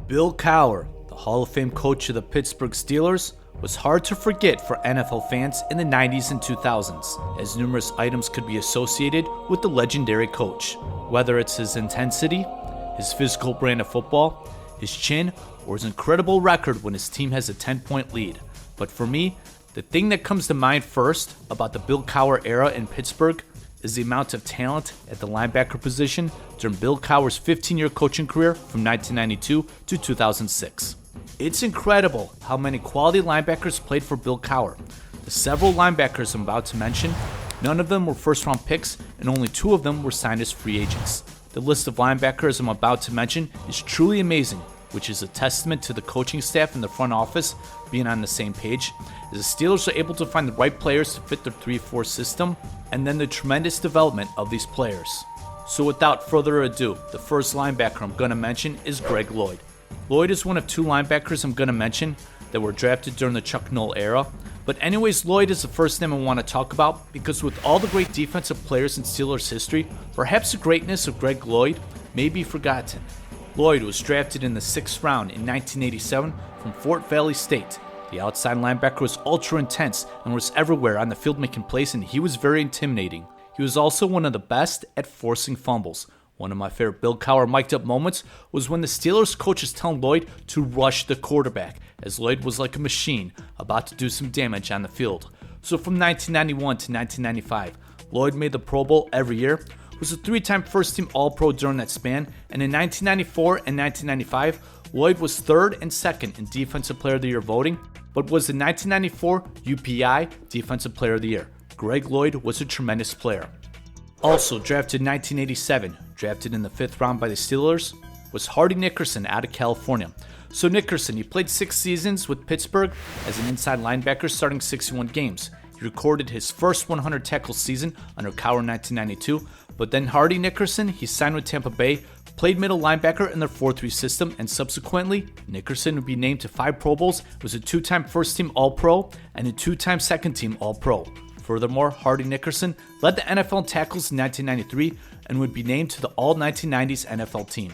Bill Cowher, the Hall of Fame coach of the Pittsburgh Steelers, was hard to forget for NFL fans in the 90s and 2000s, as numerous items could be associated with the legendary coach. Whether it's his intensity, his physical brand of football, his chin, or his incredible record when his team has a 10-point lead. But for me, the thing that comes to mind first about the Bill Cowher era in Pittsburgh is the amount of talent at the linebacker position during Bill Cowher's 15-year coaching career from 1992 to 2006. It's incredible how many quality linebackers played for Bill Cowher. The several linebackers I'm about to mention, none of them were first-round picks, and only 2 of them were signed as free agents. The list of linebackers I'm about to mention is truly amazing, which is a testament to the coaching staff and the front office being on the same page, as the Steelers are able to find the right players to fit their 3-4 system, and then the tremendous development of these players. So without further ado, the first linebacker I'm going to mention is Greg Lloyd. Lloyd is one of 2 linebackers I'm going to mention that were drafted during the Chuck Noll era, but anyways, Lloyd is the first name I want to talk about because with all the great defensive players in Steelers history, perhaps the greatness of Greg Lloyd may be forgotten. Lloyd was drafted in the 6th round in 1987 from Fort Valley State. The outside linebacker was ultra intense and was everywhere on the field making plays, and he was very intimidating. He was also one of the best at forcing fumbles. One of my favorite Bill Cowher mic'd up moments was when the Steelers coach is telling Lloyd to rush the quarterback, as Lloyd was like a machine about to do some damage on the field. So from 1991 to 1995, Lloyd made the Pro Bowl every year, was a 3-time first-team All-Pro during that span, and in 1994 and 1995, Lloyd was 3rd and 2nd in Defensive Player of the Year voting, but was the 1994 UPI Defensive Player of the Year. Greg Lloyd was a tremendous player. Also drafted in 1987, drafted in the 5th round by the Steelers, was Hardy Nickerson out of California. So Nickerson, he played 6 seasons with Pittsburgh as an inside linebacker, starting 61 games. He recorded his first 100 tackle season under Cowher in 1992, but then Hardy Nickerson, he signed with Tampa Bay, played middle linebacker in their 4-3 system, and subsequently, Nickerson would be named to 5 Pro Bowls, was a 2-time first-team All-Pro, and a 2-time second-team All-Pro. Furthermore, Hardy Nickerson led the NFL in tackles in 1993 and would be named to the All-1990s NFL team.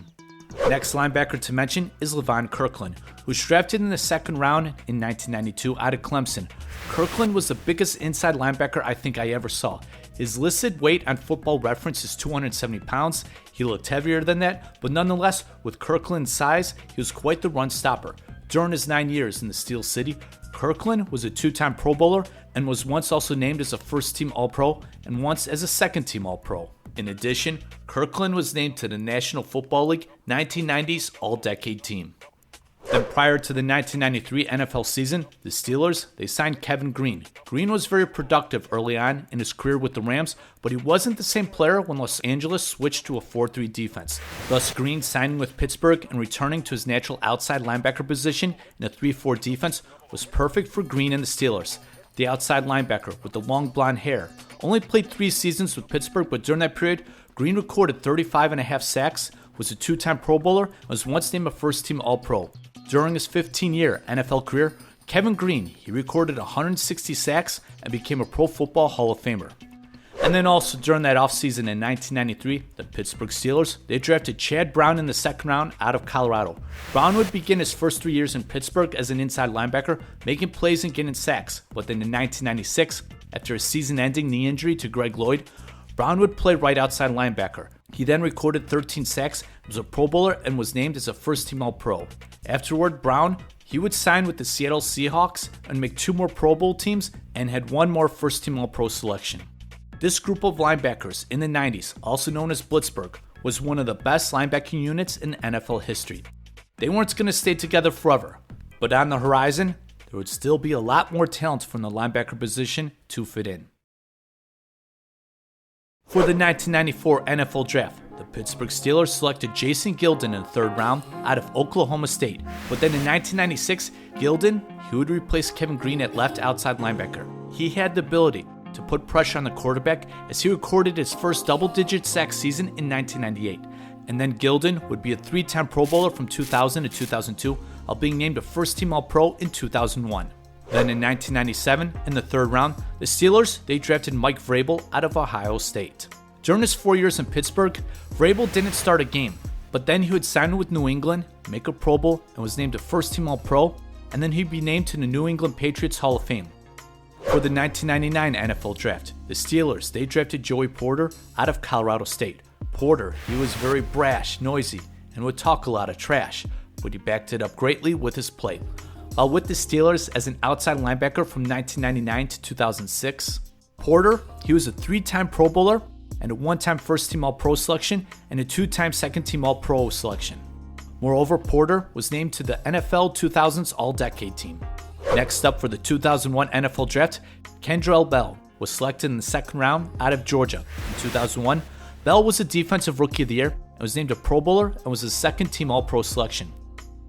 Next linebacker to mention is Levon Kirkland, who was drafted in the 2nd round in 1992 out of Clemson. Kirkland was the biggest inside linebacker I think I ever saw. His listed weight on Football Reference is 270 pounds. He looked heavier than that, but nonetheless, with Kirkland's size, he was quite the run stopper. During his 9 years in the Steel City, Kirkland was a 2-time Pro Bowler and was once also named as a first-team All-Pro and once as a second-team All-Pro. In addition, Kirkland was named to the National Football League 1990s All-Decade Team. Then prior to the 1993 NFL season, the Steelers, they signed Kevin Greene. Greene was very productive early on in his career with the Rams, but he wasn't the same player when Los Angeles switched to a 4-3 defense. Thus, Greene signing with Pittsburgh and returning to his natural outside linebacker position in a 3-4 defense was perfect for Greene and the Steelers. The outside linebacker with the long blonde hair only played 3 seasons with Pittsburgh, but during that period, Greene recorded 35.5 sacks, was a 2-time Pro Bowler, and was once named a first-team All-Pro. During his 15-year NFL career, Kevin Greene, he recorded 160 sacks and became a Pro Football Hall of Famer. And then also during that offseason in 1993, the Pittsburgh Steelers, they drafted Chad Brown in the 2nd round out of Colorado. Brown would begin his first 3 years in Pittsburgh as an inside linebacker, making plays and getting sacks. But then in 1996, after a season-ending knee injury to Greg Lloyd, Brown would play right outside linebacker. He then recorded 13 sacks, was a Pro Bowler, and was named as a first-team All-Pro. Afterward, Brown, he would sign with the Seattle Seahawks and make 2 more Pro Bowl teams and had 1 more first-team All-Pro selection. This group of linebackers in the 90s, also known as Blitzburgh, was one of the best linebacking units in NFL history. They weren't going to stay together forever, but on the horizon, there would still be a lot more talent from the linebacker position to fit in. For the 1994 NFL Draft, the Pittsburgh Steelers selected Jason Gildon in the 3rd round out of Oklahoma State. But then in 1996, Gildon, he would replace Kevin Greene at left outside linebacker. He had the ability to put pressure on the quarterback as he recorded his first double-digit sack season in 1998. And then Gildon would be a 3-time Pro Bowler from 2000 to 2002, while being named a first-team All-Pro in 2001. Then in 1997, in the 3rd round, the Steelers, they drafted Mike Vrabel out of Ohio State. During his 4 years in Pittsburgh, Vrabel didn't start a game, but then he would sign with New England, make a Pro Bowl, and was named a first-team All-Pro, and then he'd be named to the New England Patriots Hall of Fame. For the 1999 NFL Draft, the Steelers, they drafted Joey Porter out of Colorado State. Porter, he was very brash, noisy, and would talk a lot of trash, but he backed it up greatly with his play. While with the Steelers as an outside linebacker from 1999 to 2006, Porter, he was a 3-time Pro Bowler and a 1-time first-team All-Pro selection and a 2-time second-team All-Pro selection. Moreover, Porter was named to the NFL 2000s All-Decade team. Next up for the 2001 NFL Draft, Kendrell Bell was selected in the second round out of Georgia. In 2001, Bell was a Defensive Rookie of the Year and was named a Pro Bowler and was a second-team All-Pro selection.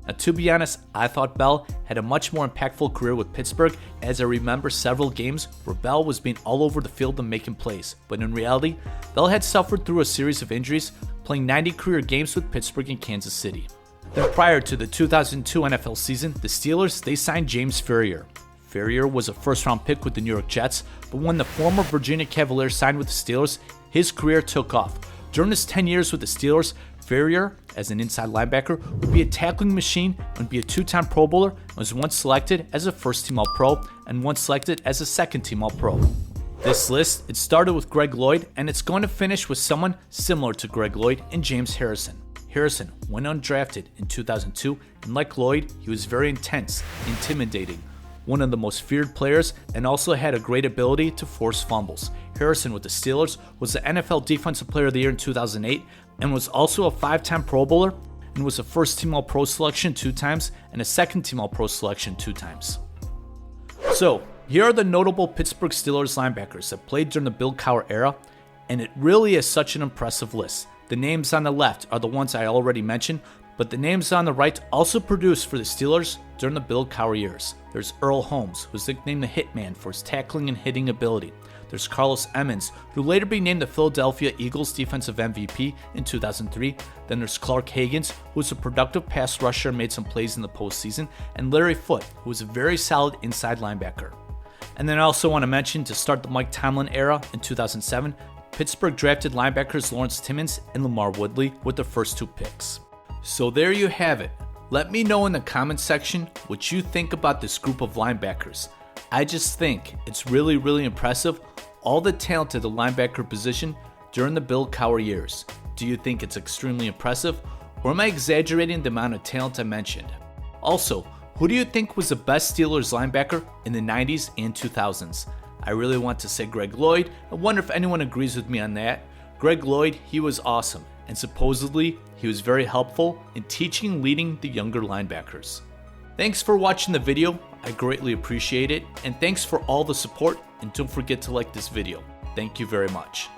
Now, to be honest, I thought Bell had a much more impactful career with Pittsburgh, as I remember several games where Bell was being all over the field and making plays. But in reality, Bell had suffered through a series of injuries, playing 90 career games with Pittsburgh and Kansas City. Then prior to the 2002 NFL season, the Steelers, they signed James Farrior. Farrior was a first-round pick with the New York Jets, but when the former Virginia Cavalier signed with the Steelers, his career took off. During his 10 years with the Steelers, Farrior, as an inside linebacker, would be a tackling machine and would be a 2-time Pro Bowler and was once selected as a first-team All-Pro and once selected as a second-team All-Pro. This list, it started with Greg Lloyd, and it's going to finish with someone similar to Greg Lloyd in James Harrison. Harrison went undrafted in 2002, and like Lloyd, he was very intense, intimidating, one of the most feared players, and also had a great ability to force fumbles. Harrison with the Steelers was the NFL Defensive Player of the Year in 2008 and was also a 5-time Pro Bowler and was a first-team All-Pro selection 2 times and a second-team All-Pro selection 2 times. So, here are the notable Pittsburgh Steelers linebackers that played during the Bill Cowher era, and it really is such an impressive list. The names on the left are the ones I already mentioned, but the names on the right also produced for the Steelers during the Bill Cowher years. There's Earl Holmes, who's nicknamed the Hitman for his tackling and hitting ability. There's Carlos Emmons, who later be named the Philadelphia Eagles Defensive MVP in 2003. Then there's Clark Hagans, who was a productive pass rusher and made some plays in the postseason. And Larry Foote, who was a very solid inside linebacker. And then I also want to mention, to start the Mike Tomlin era in 2007, Pittsburgh drafted linebackers Lawrence Timmons and Lamar Woodley with the first 2 picks. So there you have it. Let me know in the comments section what you think about this group of linebackers. I just think it's really, really impressive, all the talent at the linebacker position during the Bill Cowher years. Do you think it's extremely impressive, or am I exaggerating the amount of talent I mentioned? Also, who do you think was the best Steelers linebacker in the 90s and 2000s? I really want to say Greg Lloyd. I wonder if anyone agrees with me on that. Greg Lloyd, he was awesome, and supposedly he was very helpful in teaching and leading the younger linebackers. Thanks for watching the video. I greatly appreciate it, and thanks for all the support, and don't forget to like this video. Thank you very much.